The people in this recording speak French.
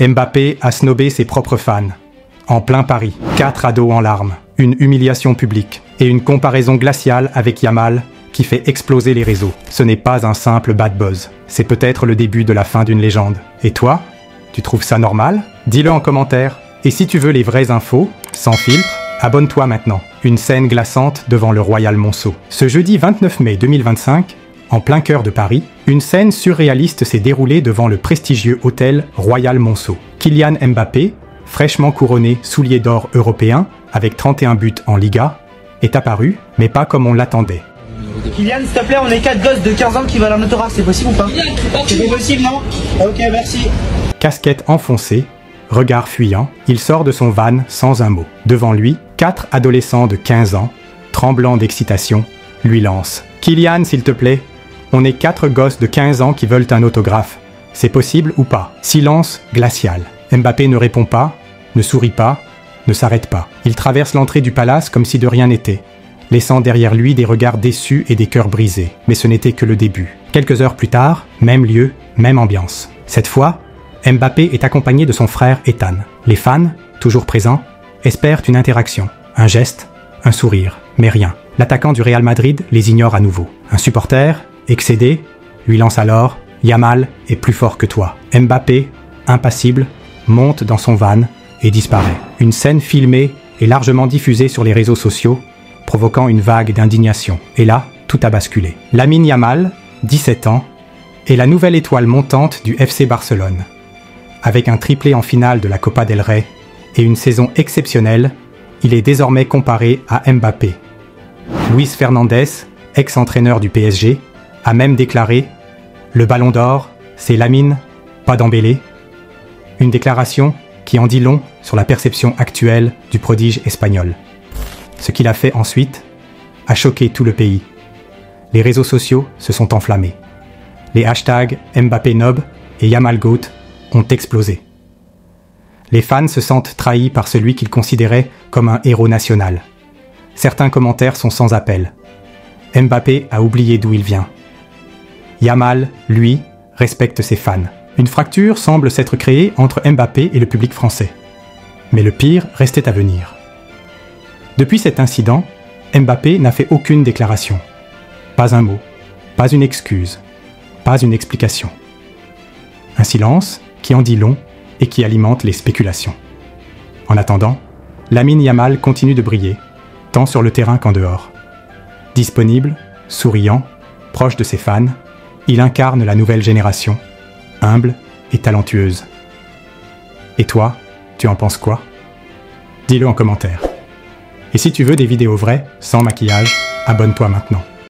Mbappé a snobé ses propres fans. En plein Paris, 4 ados en larmes, une humiliation publique et une comparaison glaciale avec Yamal qui fait exploser les réseaux. Ce n'est pas un simple bad buzz, c'est peut-être le début de la fin d'une légende. Et toi, tu trouves ça normal? Dis-le en commentaire. Et si tu veux les vraies infos, sans filtre, abonne-toi maintenant. Une scène glaçante devant le Royal Monceau. Ce jeudi 29 mai 2025, en plein cœur de Paris, une scène surréaliste s'est déroulée devant le prestigieux hôtel Royal Monceau. Kylian Mbappé, fraîchement couronné soulier d'or européen, avec 31 buts en Liga, est apparu, mais pas comme on l'attendait. Kylian, s'il te plaît, on est 4 gosses de 15 ans qui veulent un autographe, c'est possible ou pas? C'est possible, non? Ok, merci. Casquette enfoncée, regard fuyant, il sort de son van sans un mot. Devant lui, 4 adolescents de 15 ans, tremblants d'excitation, lui lancent « Kylian, s'il te plaît, on est 4 gosses de 15 ans qui veulent un autographe. C'est possible ou pas ?» Silence glacial. Mbappé ne répond pas, ne sourit pas, ne s'arrête pas. Il traverse l'entrée du palace comme si de rien n'était, laissant derrière lui des regards déçus et des cœurs brisés. Mais ce n'était que le début. Quelques heures plus tard, même lieu, même ambiance. Cette fois, Mbappé est accompagné de son frère Ethan. Les fans, toujours présents, espèrent une interaction, un geste, un sourire, mais rien. L'attaquant du Real Madrid les ignore à nouveau. Un supporter, excédé, lui lance alors « Yamal est plus fort que toi ». Mbappé, impassible, monte dans son van et disparaît. Une scène filmée et largement diffusée sur les réseaux sociaux, provoquant une vague d'indignation. Et là, tout a basculé. Lamine Yamal, 17 ans, est la nouvelle étoile montante du FC Barcelone. Avec un triplé en finale de la Copa del Rey et une saison exceptionnelle, il est désormais comparé à Mbappé. Luis Fernandez, ex-entraîneur du PSG, a même déclaré « Le ballon d'or, c'est Lamine, pas Dembélé ». Une déclaration qui en dit long sur la perception actuelle du prodige espagnol. Ce qu'il a fait ensuite a choqué tout le pays. Les réseaux sociaux se sont enflammés. Les hashtags Mbappé Nob et Yamal Goat ont explosé. Les fans se sentent trahis par celui qu'ils considéraient comme un héros national. Certains commentaires sont sans appel. Mbappé a oublié d'où il vient. Yamal, lui, respecte ses fans. Une fracture semble s'être créée entre Mbappé et le public français. Mais le pire restait à venir. Depuis cet incident, Mbappé n'a fait aucune déclaration. Pas un mot, pas une excuse, pas une explication. Un silence qui en dit long et qui alimente les spéculations. En attendant, Lamine Yamal continue de briller, tant sur le terrain qu'en dehors. Disponible, souriant, proche de ses fans, il incarne la nouvelle génération, humble et talentueuse. Et toi, tu en penses quoi? Dis-le en commentaire. Et si tu veux des vidéos vraies, sans maquillage, abonne-toi maintenant.